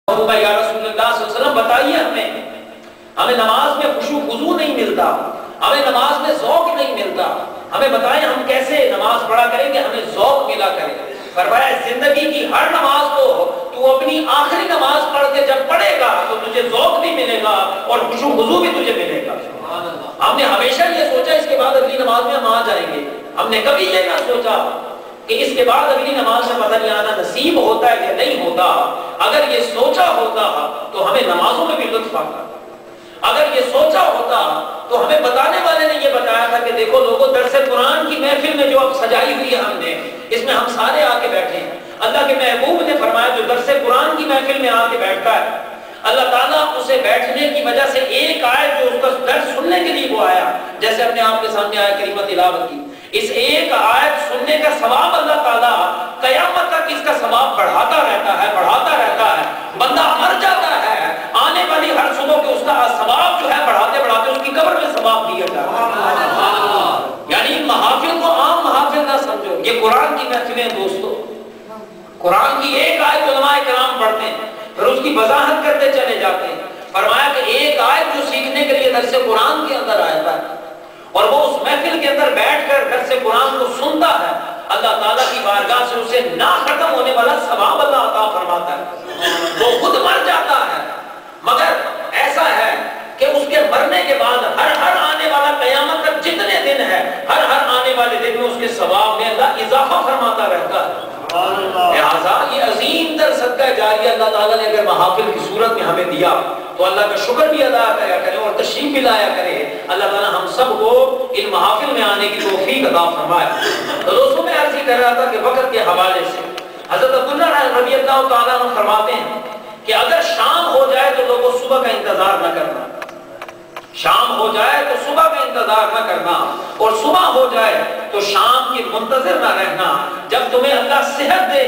یا رسول اللہ صلی اللہ علیہ وسلم بتائیے ہمیں نماز میں خشوع خضوع نہیں ملتا، ہمیں نماز میں ذوق نہیں ملتا، ہمیں بتائیں ہم کیسے نماز پڑھا کریں کہ ہمیں ذوق ملا کرے۔ فرمایا زندگی کی ہر نماز کو تو اپنی آخری نماز پڑھ کے جب پڑھے گا تو تجھے ذوق بھی ملے گا اور خشوع خضوع بھی تجھے ملے گا۔ ہم نے ہمیشہ یہ سوچا اس کے بعد اگلی نماز میں ہم آ جائیں گے، ہم نے کبھی یہ نہ سوچا کہ اس کے بعد اگلی نماز میں پتہ نہیں آنا نصیب ہوتا ہے یا نہیں ہوتا۔ اگر یہ سوچا ہوتا تو ہمیں نمازوں میں بھی لطف آتا، اگر یہ سوچا ہوتا تو ہمیں بتانے والے نے یہ بتایا تھا کہ دیکھو لوگوں، درس قرآن کی محفل میں جو اب سجائی ہوئی ہے ہم نے، اس میں ہم سارے آ کے بیٹھے ہیں۔ اللہ کے محبوب نے فرمایا جو درس قرآن کی محفل میں آ کے بیٹھتا ہے اللہ تعالیٰ اسے بیٹھنے کی وجہ سے ایک آیت جو اس کا درس سننے کے لیے وہ آیا، جیسے اپنے آپ کے سامنے آیا کریمہ تلاوت کی، اس ایک آیت سننے کا ثواب اللہ تعالیٰ قیامت تک اس کا ثواب بڑھاتا رہتا ہے، بڑھاتا رہتا ہے۔ بندہ مر جاتا ہے، آنے والی ہر صبح کے اس کا ثواب جو ہے بڑھاتے بڑھاتے اس کی قبر میں ثواب دیا جاتا ہے۔ یعنی محافل کو عام محافل نہ سمجھو، یہ قرآن کی محفلیں دوستو، قرآن کی ایک آیت علماء کرام پڑھتے ہیں پھر اس کی وضاحت کرتے چلے جاتے ہیں۔ فرمایا کہ ایک آیت جو سیکھنے کے لیے درس قرآن کے اندر آتا ہے اور وہ اس محفل کے اندر بیٹھ کر درس قرآن کو سنتا ہے، اللہ تعالیٰ کی بارگاہ سے اسے نہ ختم ہونے والا ثواب اللہ عطا فرماتا ہے۔ وہ خود مر جاتا ہے مگر ایسا ہے کہ اس کے مرنے کے بعد ہر آنے والا قیامت تک جتنے دن ہے ہر آنے والے دن میں اس کے ثواب میں اللہ اضافہ فرماتا رہتا ہے۔ لہٰذا یہ عظیم تر صدقہ جاریہ اللہ تعالیٰ نے اگر محافل کی صورت میں ہمیں دیا تو اللہ کا شکر بھی ادا کیا کرے اور تشریف بھی لایا کرے۔ اللہ تعالیٰ ہم سب کو ان محافل میں آنے کی توفیق عطا فرمائے۔ تو دوستوں میں عرض کر رہا تھا کہ وقت کے حوالے سے حضرت عبداللہ رضی اللہ تعالیٰ عنہ فرماتے ہیں کہ اگر شام ہو جائے تو لوگوں صبح کا انتظار نہ کرنا، شام ہو جائے تو صبح کا انتظار نہ کرنا، اور صبح ہو جائے تو شام کی منتظر نہ رہنا۔ جب تمہیں اللہ صحت دے،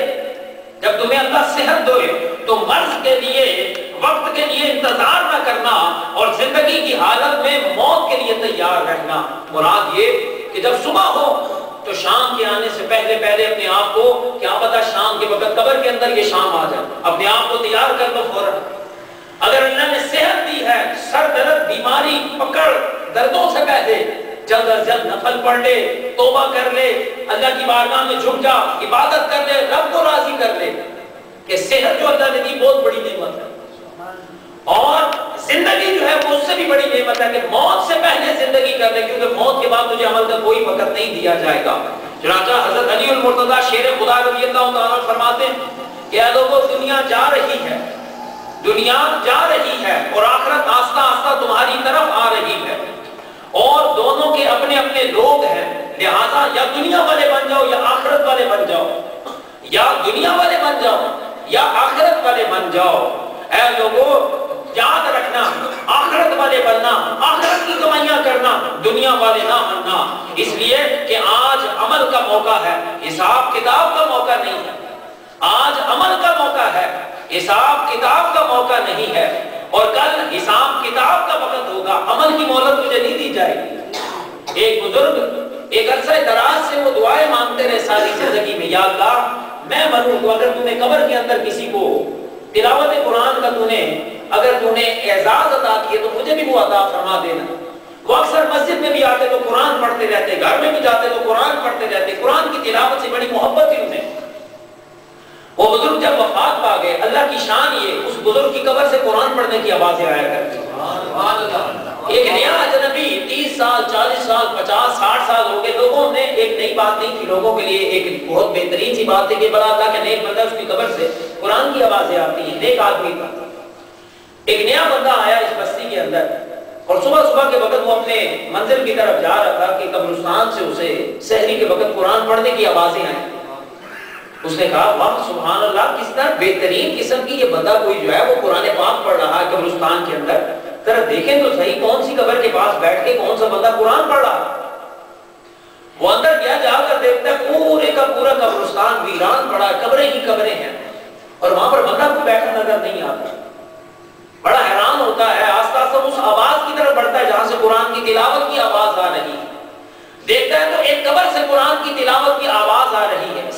جب تمہیں اللہ صحت دے تو مرض کے لیے، وقت کے لیے انتظار نہ کرنا اور زندگی کی حالت میں موت کے لیے تیار رہنا۔ مراد یہ کہ جب صبح ہو تو شام کے آنے سے پہلے پہلے اپنے آپ کو، کیا پتہ شام کے وقت قبر کے اندر یہ شام آ جائے، اپنے آپ کو تیار کر لو فوراً۔ اگر اللہ نے صحت دی ہے، سر درد، بیماری پکڑ، دردوں سے پہلے جلد از جلد نفل پڑھ لے، توبہ کر لے، اللہ کی بارگاہ میں جھک جا، عبادت کر لے، رب کو راضی کر لے کہ صحت جو اللہ نے دی بہت بڑی نعمت ہے، اور زندگی جو ہے وہ اس سے بھی بڑی نعمت ہے کہ موت سے پہلے زندگی کر لے، کیونکہ موت کے بعد تجھے عمل کا کوئی وقت نہیں دیا جائے گا۔ چنانچہ حضرت علی المرتضیٰ شیر خدا رضی اللہ تعالیٰ فرماتے ہیں کہ اے لوگوں، دنیا جا رہی ہے، دنیا جا رہی ہے اور آخرت آہستہ آہستہ تمہاری طرف آ رہی ہے، اور دونوں کے اپنے اپنے لوگ ہیں، لہذا یا دنیا والے بن جاؤ یا آخرت والے بن جاؤ، یا دنیا والے بن جاؤ یا آخرت والے بن جاؤ۔ اے لوگوں، یاد رکھنا، آخرت والے بننا، آخرت کی کمائیاں کرنا، دنیا والے نہ بننا، اس لیے کہ آج عمل کا موقع ہے، حساب کتاب کا موقع نہیں ہے۔ آج عمل کا موقع ہے، حساب کتاب کا موقع نہیں ہے، اور کل حساب کتاب کا وقت ہوگا، عمل کی مہلت تجھے نہیں دی جائے گی۔ ایک بزرگ ایک عرصہ دراز سے وہ دعائیں مانگتے رہے ساری زندگی میں، یا اللہ میں مروں تو اگر تم نے قبر کے اندر کسی کو تلاوت قرآن کا اگر تو نے اعزاز عطا کیے تو مجھے بھی وہ عطا فرما دینا۔ وہ اکثر مسجد میں بھی آتے تو قرآن پڑھتے رہتے، گھر میں بھی جاتے تو قرآن پڑھتے رہتے، قرآن کی تلاوت سے بڑی محبت تھی انہیں۔ وہ بزرگ جب وفات پا گئے، اللہ کی شان یہ، اس بزرگ کی قبر سے قرآن پڑھنے کی آوازیں آیا کرتی۔ ایک نیا اجنبی 30 سال 40 سال 50 60 سال ہو گئے، لوگوں نے ایک نئی بات نہیں تھی، لوگوں کے لیے ایک بہت بہترین سی بات تھی کہ بڑا اللہ کے نیک بندہ اس کی قبر سے قرآن کی آوازیں آتی ہیں، نیک آدمی تھا۔ ایک نیا بندہ آیا اس بستی کے اندر، اور صبح صبح کے وقت وہ اپنے منزل کی طرف جا رہا تھا کہ قبرستان سے اسے سحری کے وقت قرآن پڑھنے کی آوازیں آئیں۔ اس نے کہا واہ سبحان اللہ، کس طرح بہترین قسم کی یہ بندہ کوئی جو ہے وہ قرآن پاک پڑھ رہا ہے قبرستان کے اندر، ذرا دیکھیں تو صحیح کون سی قبر کے پاس بیٹھ کے کون سا بندہ قرآن پڑھ رہا ہے۔ وہ اندر گیا، جا کر دیکھتا ہے پورے کا پورا قبرستان ویران پڑا ہے، قبریں ہی قبریں ہیں، اور وہاں پر بندہ کوئی بیٹھا نظر نہیں آتا۔ بڑا حیران ہوتا ہے، آہستہ آہستہ اس آواز کی طرف بڑھتا ہے جہاں سے قرآن کی تلاوت کی آواز آ رہی ہے۔ دیکھتا ہے تو ایک قبر سے قرآن کی تلاوت کی آواز آ رہی ہے،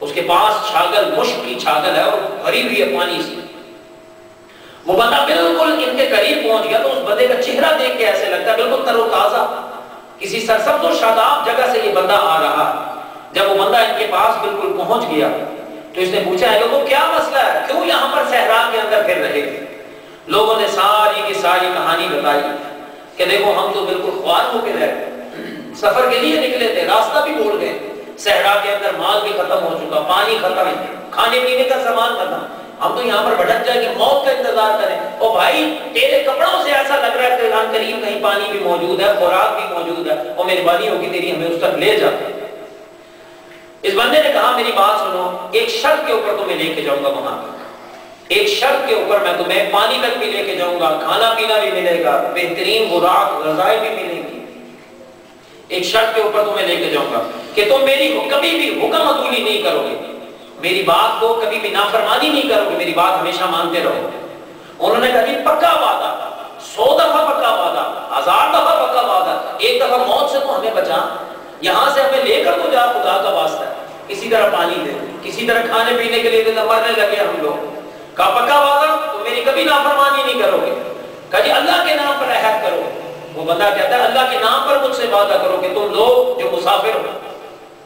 اس کے پاس چھاگل مشک کی چھاگل ہے اور بھری ہوئی ہے پانی سے. وہ بندہ بالکل ان کے قریب پہنچ گیا تو اس بندے کا چہرہ دیکھ کے ایسے لگتا ہے بالکل تر و تازہ, کسی سرسبز و شاداب جگہ سے یہ بندہ آ رہا. جب وہ بندہ ان کے پاس بالکل پہنچ گیا تو اس نے پوچھا ہے لوگوں کیا مسئلہ ہے, کیوں یہاں پر صحرا کے اندر پھر رہے؟ لوگوں نے ساری کی ساری کہانی بتائی کہ دیکھو ہم تو بالکل خوار ہو کے رہے, سفر کے لیے نکلے تھے, راستہ بھی بھول گئے, صحرا کے اندر مال بھی ختم ہو چکا, پانی ختم, کھانے پینے کا سامان ختم, ہم تو یہاں پر بھٹک جائیں کہ موت کا انتظار کریں. او بھائی تیرے کپڑوں سے ایسا لگ رہا ہے کہ قرآن کریم کہیں پانی بھی موجود ہے, خوراک بھی موجود ہے, اور مہربانی ہوگی تیری ہمیں اس تک لے جا. اس بندے نے کہا میری بات سنو, ایک شرط کے اوپر تمہیں لے کے جاؤں گا وہاں, ایک شرط کے اوپر میں تمہیں پانی تک بھی لے کے جاؤں گا, کھانا پینا بھی ملے گا, بہترین خوراک غذائیں بھی ملیں گی. ایک شرط کے اوپر تمہیں لے کے جاؤں گا کہ تم میری کبھی بھی حکم عدولی نہیں کرو گے, میری بات کو کبھی بھی نافرمانی نہیں کرو گے, میری بات ہمیشہ مانتے رہو گے. انہوں نے کہا کہ پکا وعدہ, 100 دفعہ پکا وعدہ, 1000 دفعہ پکا وعدہ, ایک دفعہ موت سے تو ہمیں بچا, یہاں سے ہمیں لے کر تو جا, خدا کا واسطہ ہے, کسی طرح پانی دے, کسی طرح کھانے پینے کے لیے دے, مرنے لگے ہم لوگ. کہا پکا وعدہ, تو میری کبھی نافرمانی نہیں کرو گے. کہا جی اللہ کے نام پر عہد کرو. وہ بندہ کہتا ہے اللہ کے نام پر مجھ سے وعدہ کرو کہ تم لوگ جو مسافر ہو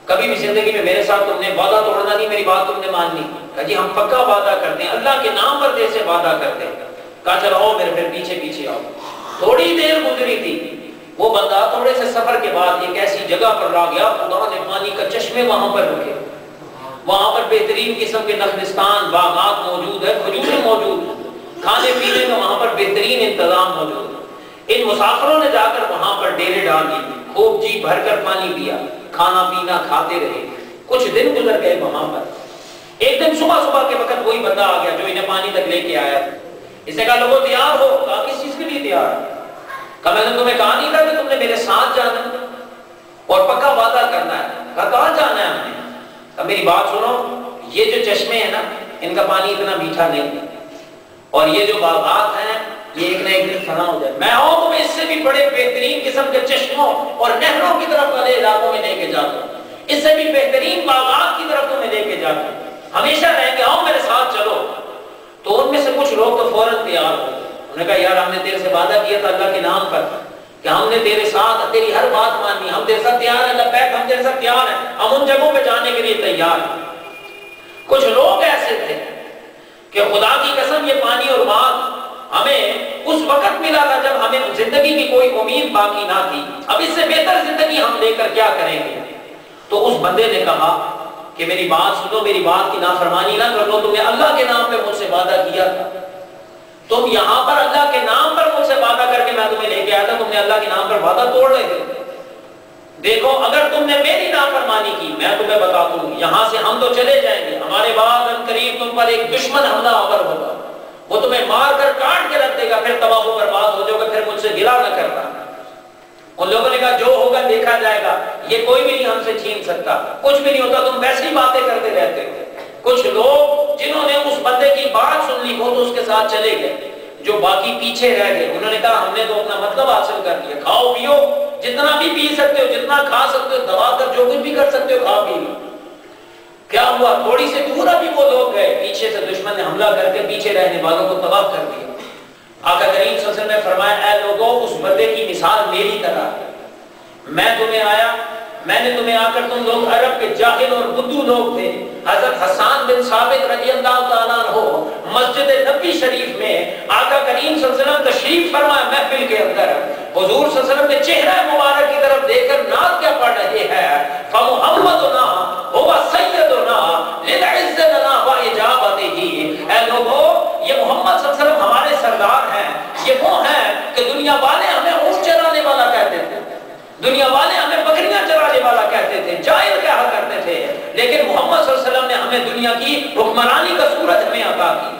کبھی بھی زندگی میں میرے ساتھ تم نے وعدہ توڑنا نہیں, میری بات تم نے ماننی. کہا جی ہم پکا وعدہ کرتے ہیں, اللہ کے نام پر تیرے سے وعدہ کرتے ہیں. کہا چلو آؤ میرے پھر پیچھے پیچھے آؤ. تھوڑی دیر گزری تھی, وہ بندہ تھوڑے سے سفر کے بعد ایک ایسی جگہ پر آ گیا, خدا نے پانی کا چشمے وہاں پر رکھے, وہاں پر بہترین قسم کے نخلستان باغات موجود ہے, کھجوریں موجود ہیں, کھانے پینے کا وہاں پر بہترین انتظام موجود ہے. ان مسافروں نے جا کر وہاں پر ڈیرے ڈال دی, خوب جی بھر کر پانی پیا, کھانا پینا کھاتے رہے. کچھ دن گزر گئے وہاں پر. ایک دن صبح کے وقت وہی بندہ آ گیا جو انہیں پانی تک لے کے آیا. اس نے کہا لوگوں تیار ہو. کہا کس چیز کے لیے تیار؟ کہا میں نے تمہیں کہا نہیں تھا کہ تم نے میرے ساتھ جانا اور پکا وعدہ کرنا ہے. کہا کہاں جانا ہے ہم نے؟ کہا میری بات سنو, یہ جو چشمے ہیں نا ان کا پانی اتنا میٹھا نہیں ہے, اور یہ جو باغات ہیں یہ ایک نہ ایک دن فنا ہو جائے. میں آؤں تمہیں اس سے بھی بڑے بہترین قسم کے چشموں اور نہروں کی طرف والے علاقوں میں لے کے جاتا ہوں, اس سے بھی بہترین باغات کی طرف تمہیں لے کے جاتا ہوں, ہمیشہ رہیں گے, آؤ میرے ساتھ چلو. تو ان میں سے کچھ لوگ تو فوراً تیار ہو. انہوں نے کہا یار ہم نے تیرے سے وعدہ کیا تھا اللہ کے نام پر کہ ہم نے تیرے ساتھ تیری ہر بات ماننی, ہم تیرے ساتھ تیار ہیں, لبیک ہم تیرے ساتھ تیار ہیں, ہم ان جگہوں پہ جانے کے لیے تیار ہیں. کچھ لوگ ایسے تھے کہ خدا کی قسم یہ پانی اور بات ہمیں اس وقت ملا تھا جب ہمیں زندگی کی کوئی امید باقی نہ تھی, اب اس سے بہتر زندگی ہم لے کر کیا کریں گے. تو اس بندے نے کہا کہ میری بات سنو, میری بات کی نافرمانی نہ کر لو, تم نے اللہ کے نام پہ مجھ سے وعدہ کیا تھا, تم یہاں پر اللہ کے نام پر مجھ سے وعدہ کر کے میں تمہیں لے کے آیا تھا, تم نے اللہ کے نام پر وعدہ توڑ رہے تھے. دیکھو اگر تم نے میری نافرمانی کی, میں تمہیں بتاتا ہوں یہاں سے ہم تو چلے جائیں گے, ہمارے بعد ان قریب تم پر ایک دشمن حملہ آور ہوگا, وہ تمہیں مار کر کاٹ کے رکھ دے گا, پھر تباہ و برباد ہو جاؤ گے, پھر مجھ سے گلا نہ کرنا. ان لوگوں نے کہا جو ہوگا دیکھا جائے گا, یہ کوئی بھی نہیں ہم سے چھین سکتا, کچھ بھی نہیں ہوتا, تم ویسی باتیں کرتے رہتے ہو. کچھ لوگ جنہوں نے اس بندے کی بات سن لی وہ تو اس کے ساتھ چلے گئے, جو باقی پیچھے رہ گئے انہوں نے کہا ہم نے تو اپنا مطلب حاصل کر لیا, کھاؤ پیو جتنا بھی پی سکتے ہو, جتنا کھا سکتے ہو, دبا کر جو کچھ بھی کر سکتے ہو کھا پی لو. کیا ہوا, تھوڑی سی دور ابھی وہ لوگ گئے, پیچھے سے دشمن نے حملہ کر کے پیچھے رہنے والوں کو تباہ کر دیا. آقا کریم صلی اللہ علیہ وسلم نے فرمایا اے لوگوں اس بندے کی مثال میری طرح ہے, میں تمہیں آیا, میں نے تمہیں آ کر, تم لوگ عرب کے جاہل اور بدو لوگ تھے. حضرت حسان بن ثابت رضی اللہ تعالیٰ عنہ مسجد نبی شریف میں آقا کریم صلی اللہ علیہ وسلم تشریف فرمایا محفل کے اندر, حضور صلی اللہ علیہ وسلم نے چہرہ مبارک کی طرف دیکھ کر نعت کیا پڑھ رہے ہیں, فمحمدنا هو سیدنا للعز لنا واجابته. اے لوگوں یہ محمد صلی اللہ علیہ وسلم ہمارے سردار ہیں, یہ وہ ہیں کہ دنیا والے ہمیں اونٹ چرانے والا کہتے تھے, دنیا والے ہمیں بکریاں چرانے والا کہتے تھے, جاہل کہا کرتے تھے, لیکن محمد صلی اللہ علیہ وسلم نے ہمیں دنیا کی حکمرانی کا سورج ہمیں عطا کی.